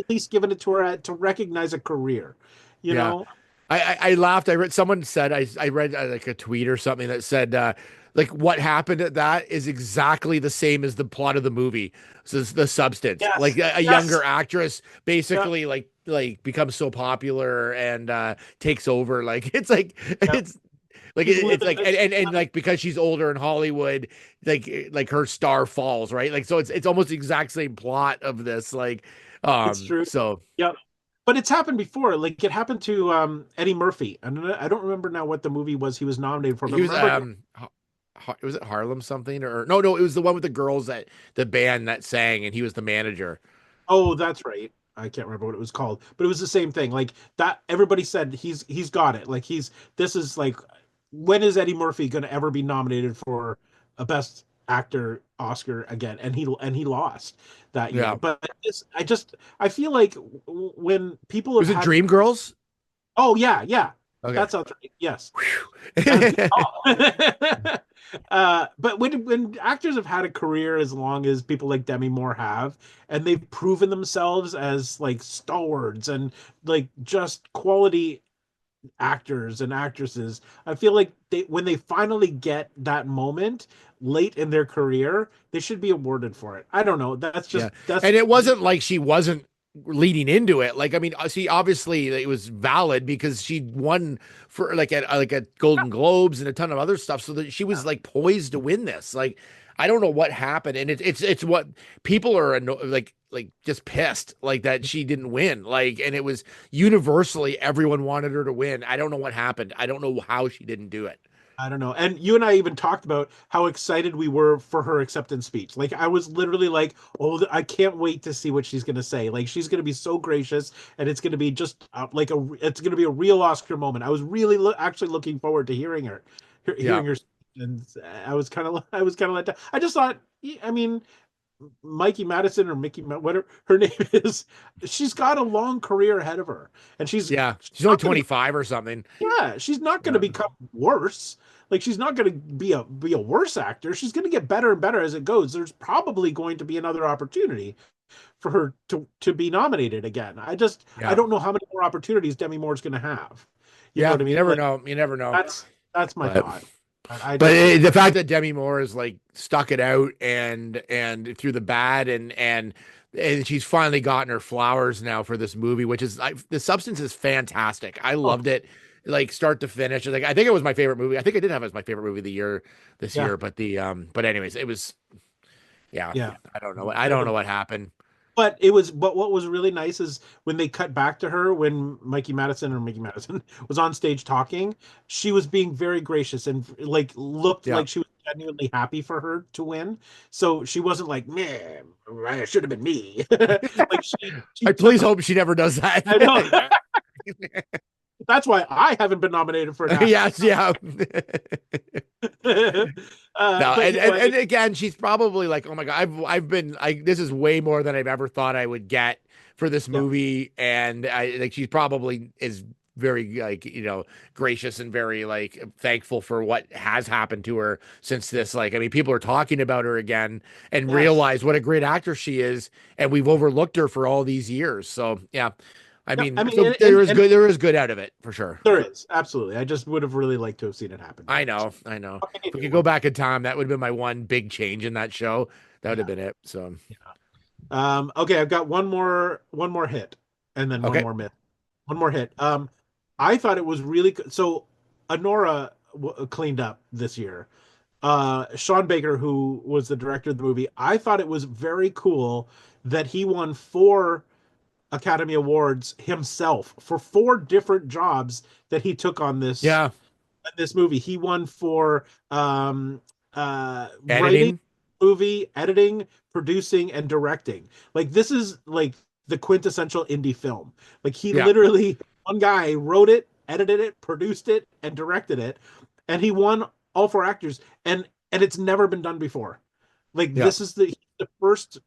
at least given it to her to recognize a career. You yeah. know? I laughed. I read someone said I read like a tweet or something that said like what happened at that is exactly the same as the plot of the movie. So it's the substance, Yes. like a Yes. younger actress Yeah. basically like becomes so popular and takes over. Like Yeah. it's like She's it's living like this. and like because she's older in Hollywood, like her star falls, right? Like so it's almost the exact same plot of this. Like It's true. so Yeah. But it's happened before. Like, it happened to Eddie Murphy. And I don't remember now what the movie was he was nominated for. But he was remember, was it Harlem something or no, it was the one with the girls that the band that sang and he was the manager. oh, that's right. I can't remember what it was called, but it was the same thing. Like that, everybody said he's got it. Like, this is like, when is Eddie Murphy going to ever be nominated for a Best Actor Oscar again? And he lost that year. Yeah. But I feel like when people have Was it had, Dreamgirls? oh yeah, yeah, Okay. that sounds right. Yes. Whew. But when actors have had a career as long as people like Demi Moore have, and they've proven themselves as like stalwarts and like just quality actors and actresses, I feel like when they finally get that moment late in their career, they should be awarded for it. I don't know. Yeah. That's And it wasn't like she wasn't leading into it. Like, I mean, see, obviously it was valid because she won for like at Golden Globes and a ton of other stuff, so that she was like poised to win this. Like, I don't know what happened, and it's what people are like just pissed like that she didn't win. Like, and it was universally everyone wanted her to win. I don't know what happened. I don't know how she didn't do it. I don't know. And you and I even talked about how excited we were for her acceptance speech. Like I was literally like, "Oh, I can't wait to see what she's going to say." Like she's going to be so gracious, and it's going to be just it's going to be a real Oscar moment. I was really actually looking forward to hearing her, Yeah. hearing her, and I was kind of let down. I just thought, I mean, Mikey Madison or whatever her name is, she's got a long career ahead of her, and Yeah. She's only not gonna 25 or something. yeah, she's not going to Yeah. become worse. Like she's not going to be a worse actor. She's going to get better and better as it goes. There's probably going to be another opportunity for her to be nominated again. I Yeah. don't know how many more opportunities Demi Moore's going to have. You know Yeah. what I You mean? never Like, know. You never know. that's my But thought. I But just the fact that Demi Moore is like stuck it out and through the bad and she's finally gotten her flowers now for this movie, which is the substance is fantastic. I oh loved it, like start to finish. Like I think it was my favorite movie. I think I did have it as my favorite movie of the year this yeah year. But anyways, it was yeah. yeah. I don't know. I don't know what happened. But what was really nice is when they cut back to her when Mickey Madison was on stage talking, she was being very gracious and like looked Yeah. like she was genuinely happy for her to win. So she wasn't like, man, it should have been me. Like she I took please hope she never does that. I know. That's why I haven't been nominated for that. Yes, yeah. uh, No, but and, you know, and again, she's probably like, oh my God, I've been this is way more than I've ever thought I would get for this yeah, movie. And I like she's probably is very like, gracious and very like thankful for what has happened to her since this. Like, I mean, people are talking about her again and yes. realize what a great actress she is, and we've overlooked her for all these years. So yeah. I Yeah, I mean, mean, so there is good out of it for sure. there is absolutely. I just would have really liked to have seen it happen I better. So, know, I know. what can you If we do? could go back in time, that would have been my one big change in that show. That would Yeah. have been it. So, Okay, I've got one more hit, and then one okay. more myth. One more hit. I thought it was really good. So, Honora cleaned up this year. Sean Baker, who was the director of the movie, I thought it was very cool that he won 4 Academy Awards himself for 4 different jobs that he took on Yeah. this movie. He won for writing Editing. movie, editing, producing, and directing. Like this is like the quintessential indie film. Like he Yeah. literally one guy wrote it, edited it, produced it, and directed it, and he won all 4 actors. And it's never been done before. Like Yeah. this is the first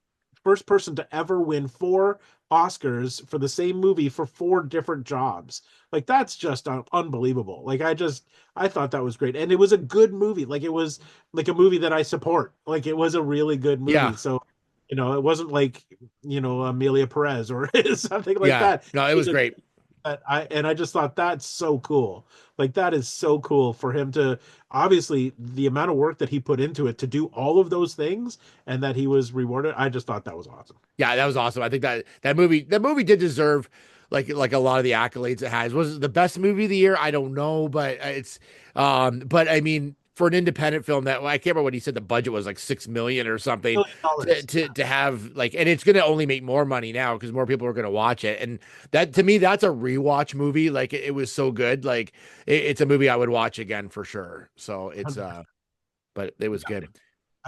person to ever win 4 Oscars for the same movie for 4 different jobs. Like that's just unbelievable. Like I thought that was great, and it was a good movie. Like it was like a movie that I support. Like it was a really good movie. Yeah. So it wasn't like Amelia Perez or something like Yeah. that. No, it It was was a great. I just thought that's so cool. Like that is so cool for him to obviously the amount of work that he put into it to do all of those things and that he was rewarded. I just thought that was awesome. Yeah, that was awesome. I think that movie did deserve like a lot of the accolades it has. Was it the best movie of the year? I don't know, but but I mean for an independent film that I can't remember what he said the budget was like 6 million or something $1 million. to have like, and it's gonna only make more money now because more people are gonna watch it. And that to me, that's a rewatch movie. Like it was so good. Like it's a movie I would watch again for sure. So it's 100%. but it was good.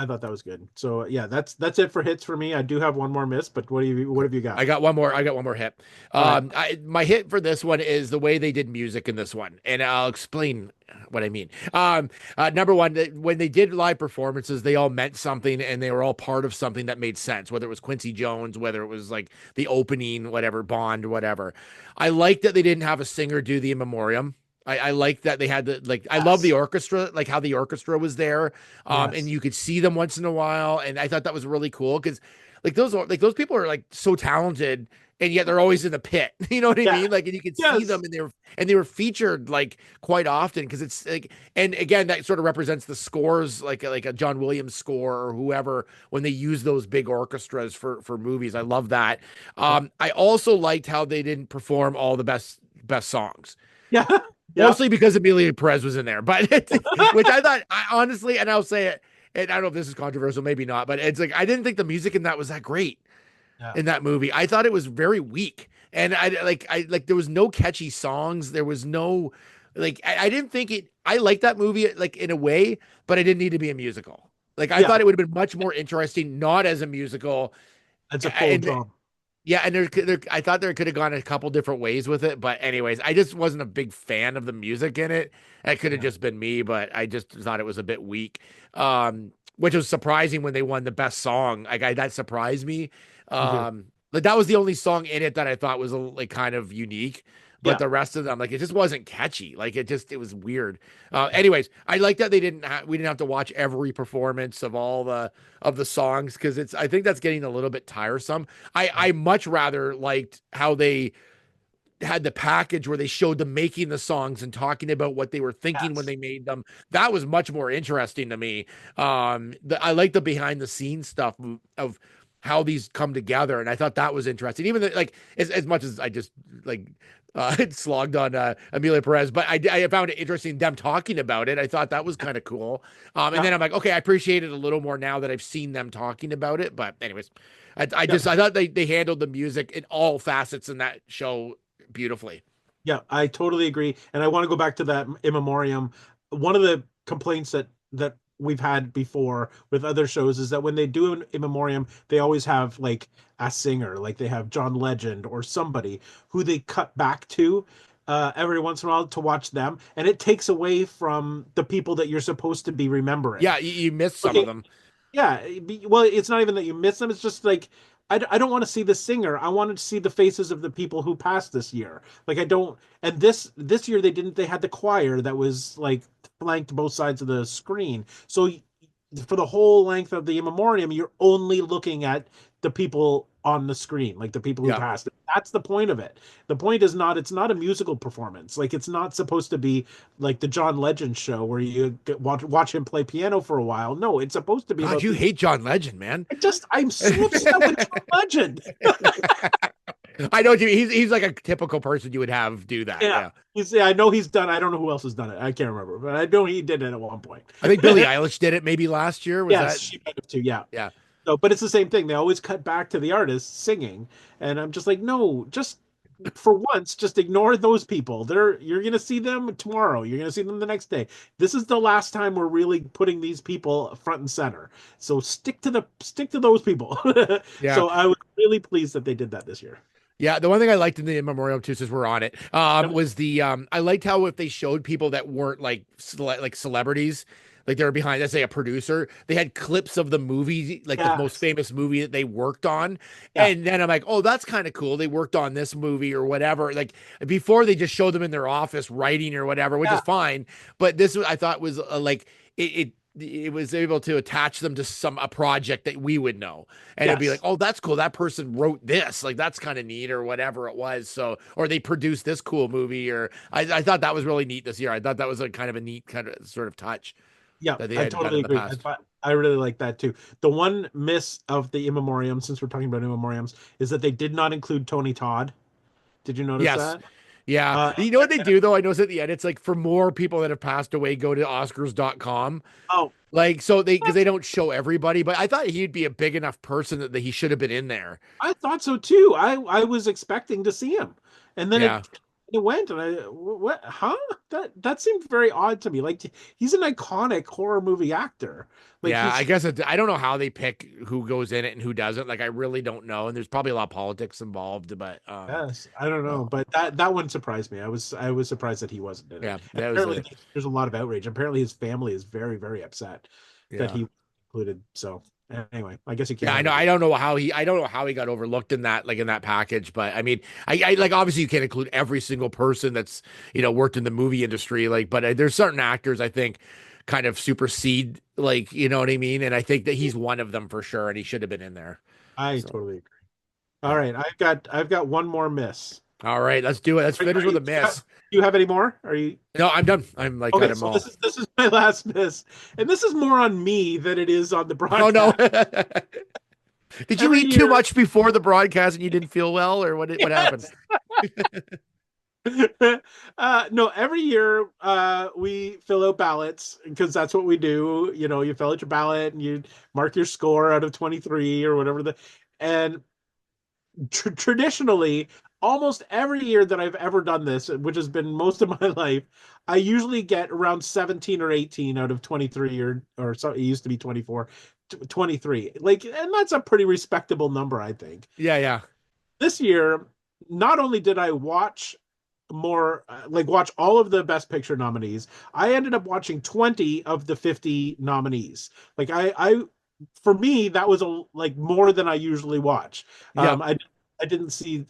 I thought that was good. So yeah, that's it for hits for me. I do have one more miss, but what have you got? I got one more. I got one more hit. All right. My hit for this one is the way they did music in this one, and I'll explain what I mean. Number one, when they did live performances, they all meant something, and they were all part of something that made sense. Whether it was Quincy Jones, whether it was like the opening, whatever Bond, whatever. I like that they didn't have a singer do the in memoriam. I like that they had I love the Yes. orchestra, like how the orchestra was there. And Yes. you could see them once in a while. And I thought that was really cool because like those people are like so talented and yet they're always in the pit. You know what I Yeah. mean? Like, and you can see them, Yes. and they were featured like quite often because it's like, and again, that sort of represents the scores, like a John Williams score or whoever, when they use those big orchestras for movies. I love that. I also liked how they didn't perform all the best songs. Yeah. Yeah. Mostly because Amelia Perez was in there, but which I thought, I honestly, and I'll say it, and I don't know if this is controversial, maybe not, but it's like I didn't think the music in that was that great Yeah. in that movie. I thought it was very weak, and I like there was no catchy songs. There was no like I didn't think it. I like that movie like in a way, but it didn't need to be a musical. Like I Yeah. thought it would have been much more interesting not as a musical. That's a full drum. Yeah, and I thought there could have gone a couple different ways with it, but anyways, I just wasn't a big fan of the music in it. It could have just been me, but I just thought it was a bit weak. Which was surprising when they won the best song. That surprised me. Like that was the only song in it that I thought was like kind of unique. But Yeah. the rest of them, like it just wasn't catchy. Like it was weird. Anyways, I like that we didn't have to watch every performance of all the songs because I think that's getting a little bit tiresome. I much rather liked how they had the package where they showed them making the songs and talking about what they were thinking when Yes. they made them. That was much more interesting to me. I like the behind the scenes stuff of how these come together, and I thought that was interesting. Even like as much as I just like slogged on Amelia Perez, but I found it interesting them talking about it. I thought that was kind of cool. And Yeah. then I'm like, okay, I appreciate it a little more now that I've seen them talking about it. But anyways, I Yeah. thought they handled the music in all facets in that show beautifully. Yeah, I totally agree. And I want to go back to that in memoriam. One of the complaints that we've had before with other shows is that when they do an in memoriam, they always have like a singer, like they have John Legend or somebody who they cut back to every once in a while to watch them, and it takes away from the people that you're supposed to be remembering. Yeah, you missed some of Okay, them. yeah, well, it's not even that you miss them. It's just like I don't want to see the singer. I wanted to see the faces of the people who passed this year. Like I don't. And this year they didn't. They had the choir that was like flanked both sides of the screen. So for the whole length of the in memoriam, you're only looking at the people on the screen, like the people who Yeah. passed. That's the point of it. The point is not. It's not a musical performance. Like it's not supposed to be like the John Legend show where you watch him play piano for a while. No, it's supposed to be God, about you hate John Legend, man. I'm so upset with John Legend. I know what you mean. He's like a typical person you would have do that. Yeah. I know he's done. I don't know who else has done it. I can't remember, but I know he did it at one point. I think Billie Eilish did it maybe last year. Was Yes, that? she might have too. Yeah. Yeah. So, but it's the same thing. They always cut back to the artist singing, and I'm just like, no, just for once, just ignore those people. You're gonna see them tomorrow. You're gonna see them the next day. This is the last time we're really putting these people front and center. So stick to those people. Yeah. So I was really pleased that they did that this year. Yeah, the one thing I liked in the memoriam too, since we're on it, was the I liked how if they showed people that weren't like like celebrities, like they were behind, let's say a producer, they had clips of the movie, like the most Yes. famous movie that they worked on, Yeah. and then I'm like, oh, that's kind of cool. They worked on this movie or whatever. Like before, they just showed them in their office writing or whatever, which is fine. But this I thought was like it was able to attach them to a project that we would know, and it'd be like, oh, that's cool, that person wrote this, like that's kind of neat or whatever it was. So, or they produced this cool movie, or I thought that was really neat this year. I thought that was a kind of a neat kind of sort of touch Yeah, that they I had done totally in the agree. past. I really like that too. The one miss of the in memoriam, since we're talking about in memoriams, is that they did not include Tony Todd. Did you notice Yes. that? Yeah. You know what they do though? I noticed at the end, it's like for more people that have passed away, go to Oscars.com. Oh, Like, so because they don't show everybody, but I thought he'd be a big enough person that he should have been in there. I thought so too. I was expecting to see him, and then Yeah. it went, and what? Huh? That seemed very odd to me. Like he's an iconic horror movie actor. Like Yeah, I he's guess I don't know how they pick who goes in it and who doesn't. Like, I really don't know. And there's probably a lot of politics involved, but yes, I don't know, but that one surprised me. I was surprised that he wasn't in it. yeah, And that was apparently, there's a lot of outrage. Apparently, his family is very, very upset that yeah. he was included. So anyway, I guess he can't. Yeah, I know. I don't know how he got overlooked in that package, but I mean, I like obviously you can't include every single person that's worked in the movie industry, like, but there's certain actors I think kind of supersede, like, you know what I mean, and I think that he's one of them for sure, and he should have been in there. I So. totally agree. All right, I've got one more miss. All right, let's do it. Let's finish with a miss. Do you have any more? Are you No, I'm done. I'm like got okay? them So all. this is my last miss, and this is more on me than it is on the Oh no. broadcast. Did you Every eat too year, much before the broadcast and you didn't feel well, or what happened? yes. No, every year we fill out ballots because that's what we do. You know, you fill out your ballot and you mark your score out of 23 or whatever and traditionally, almost every year that I've ever done this, which has been most of my life, I usually get around 17 or 18 out of 23 or so it used to be 24, 23. Like, and that's a pretty respectable number, I think. Yeah, yeah. This year, not only did I watch more like watch all of the best picture nominees, I ended up watching 20 of the 50 nominees. Like I for me that was like more than I usually watch. Yep. I didn't see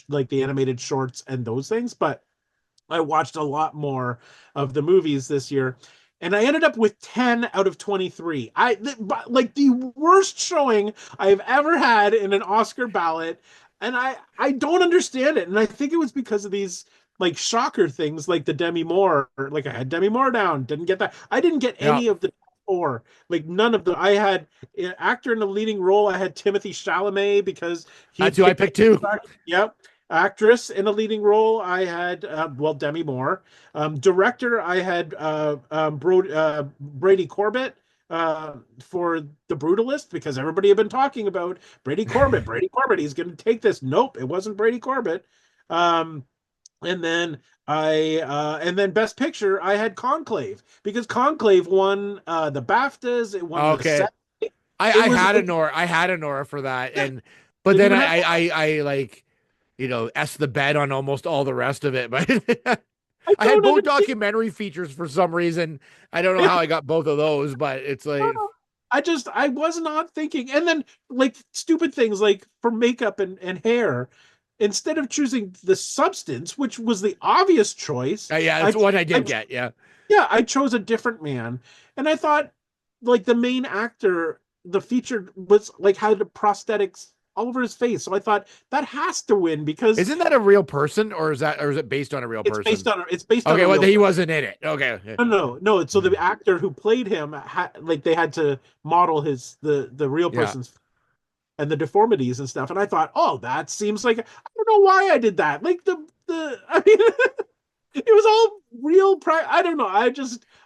like the animated shorts and those things, but I watched a lot more of the movies this year, and I ended up with 10 out of 23. Like the worst showing I've ever had in an Oscar ballot, and I don't understand it. And I think it was because of these like shocker things like the Demi Moore. Like I had Demi Moore down, didn't get that. I didn't get Yep. any of the four. Like none of the I had actor in the leading role, I had Timothy Chalamet because he That's who I picked picked too. Yep. Actress in a leading role, I had Demi Moore. Director, I had Brady Corbett for The Brutalist because everybody had been talking about Brady Corbett. Brady Corbett, he's going to take this. Nope, it wasn't Brady Corbett. Um, and then and then Best Picture, I had Conclave because Conclave won the BAFTAs. It won the Okay. set. It was I had a Nora for that. yeah, And but didn't then even have. I like, S the bed on almost all the rest of it. But I I had don't both understand. documentary features for some reason. I don't know how I got both of those, but it's like, I was not thinking. And then like stupid things like for makeup and hair, instead of choosing the substance, which was the obvious choice, yeah, I, that's one I I did get. Yeah. yeah, I chose a different man. And I thought like the main actor, the featured was like had prosthetics all over his face. So I thought that has to win because Isn't that a real person, or is it based on a real person? it's based on Okay, a well real he person. wasn't in it. Okay. No. So the actor who played him like they had to model the real Yeah. person's and the deformities and stuff. And I thought, oh, that seems like I don't know why I did that. Like the I mean, it was all real. I don't know.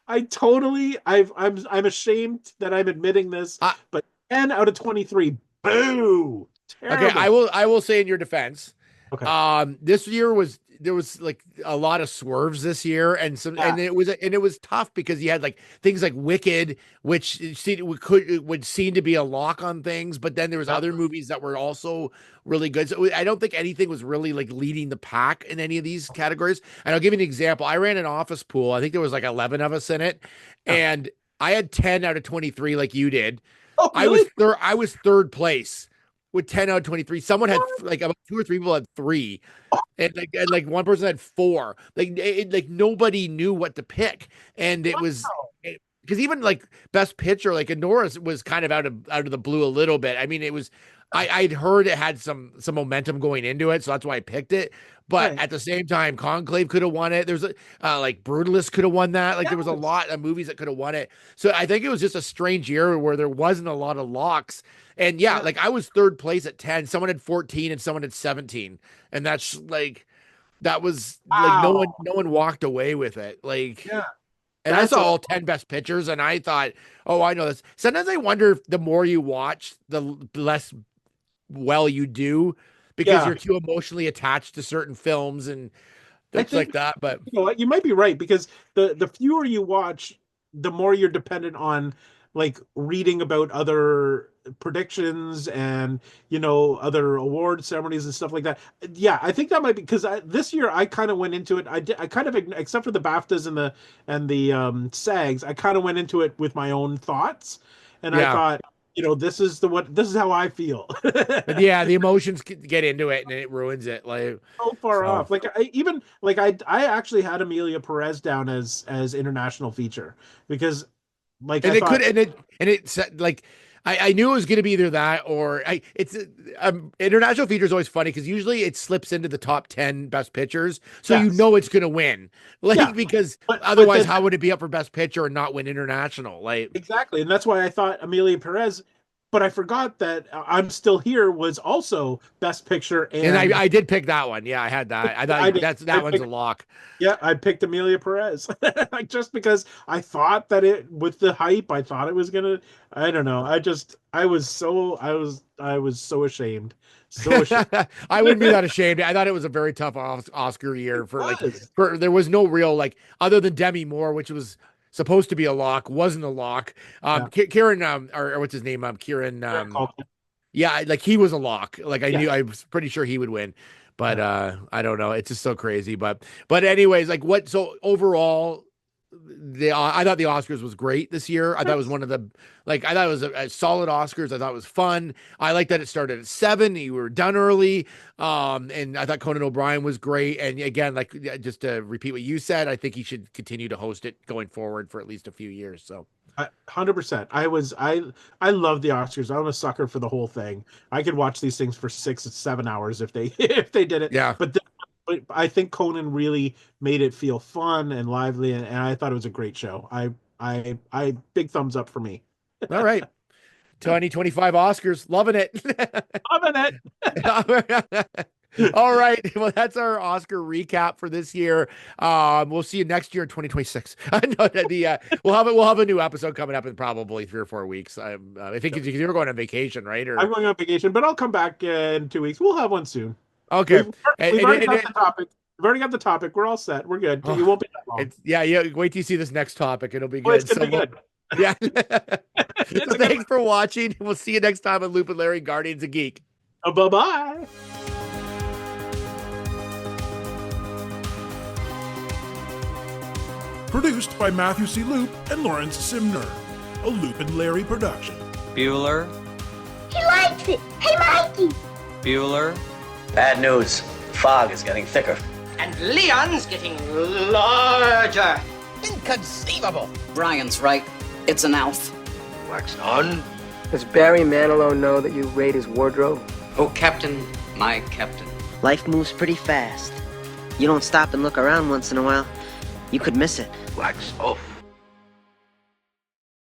I totally. I'm ashamed that I'm admitting this, Uh, but 10 out of 23. Boo! okay, Terrible. I will say in your defense, Okay. this year there was like a lot of swerves this year, Yeah. and it was tough because you had like things like Wicked, which would seem to be a lock on things, but then there was Yeah. other movies that were also really good. So I don't think anything was really like leading the pack in any of these categories. And I'll give you an example. I ran an office pool. I think there was like 11 of us in it, Yeah. and I had 10 out of 23 like you did. Oh, really? I was third place with 10 out of 23. Someone had What? like about two or three people had three, and like one person had four. Like nobody knew what to pick, and it was Wow. because even like best picture, like Norris was kind of out of the blue a little bit. I mean, it was I'd heard it had some momentum going into it, so that's why I picked it. But Right. at the same time, Conclave could have won it. There's a like Brutalist could have won that. Like there was a Yes. lot of movies that could have won it. So I think it was just a strange year where there wasn't a lot of locks. And yeah, Yeah. like I was third place at 10. Someone had 14 and someone had 17. And that's like that was like Wow. no one walked away with it. Like Yeah. and I That's saw a all 10 best pictures and I thought, "Oh, I know this." Sometimes I wonder if the more you watch, the less well you do because yeah. you're too emotionally attached to certain films and I things like think that. But you know what, you might be right because the fewer you watch, the more you're dependent on like reading about other predictions and other award ceremonies and stuff like that. Yeah, I think that might be because this year I kind of went into it. I kind of except for the BAFTAs and the SAGs, I kind of went into it with my own thoughts, and I yeah. thought, this is how I feel. But yeah, the emotions get into it and it ruins it. Like So far so off. Like I actually had Amelia Perez down as international feature because like I and it could thought and it said like I knew it was going to be either that or international feature is always funny because usually it slips into the top 10 best pictures. So you Yes. know it's going to win. Like, Yeah. because But otherwise, then, how would it be up for best picture and not win international? Like, exactly. And that's why I thought Amelia Perez, but I forgot that I'm Still Here was also Best Picture. and And I did pick that one. Yeah, I had that. I I thought did. that one's a lock. Yeah, I picked Amelia Perez. Like, just because I thought that with the hype, I thought it was gonna. I don't know. I was so ashamed. So ashamed. I wouldn't be that ashamed. I thought it was a very tough Oscar year was. there was no real like other than Demi Moore, which was supposed to be a lock, wasn't a lock. Kieran or what's his name? Kieran yeah, like he was a lock. Like I was pretty sure he would win. But I don't know. It's just so crazy. But anyways, like so overall I thought the Oscars was great this year. I thought it was one of the I thought it was a solid Oscars. I thought it was fun. I like that it started at 7. You were done early. And I thought Conan O'Brien was great. And again, like just to repeat what you said, I think he should continue to host it going forward for at least a few years. So 100%. I love the Oscars. I'm a sucker for the whole thing. I could watch these things for 6 or 7 hours if they did it. Yeah. But I think Conan really made it feel fun and lively, and I thought it was a great show. I big thumbs up for me. All right. 2025 Oscars. Loving it. Loving it. All right. Well, that's our Oscar recap for this year. We'll see you next year in 2026. We'll have a new episode coming up in probably 3 or 4 weeks. I think you're going on vacation, right? I'm going on vacation, but I'll come back in 2 weeks. We'll have one soon. Okay. We've already got the topic. We've already got the topic. We're all set. We're good. You won't be that long. Yeah. Wait till you see this next topic. It'll be good. Well, it's gonna be good. Yeah. So thanks for watching. We'll see you next time on Loop and Larry Guardians of Geek. Bye-bye. Produced by Matthew C. Loop and Lawrence Simner. A Loop and Larry production. Bueller. He likes it. Hey, Mikey. Bueller. Bad news. Fog is getting thicker. And Leon's getting larger. Inconceivable. Brian's right. It's an elf. Wax on. Does Barry Manilow know that you raid his wardrobe? Oh, Captain, my captain. Life moves pretty fast. You don't stop and look around once in a while, you could miss it. Wax off.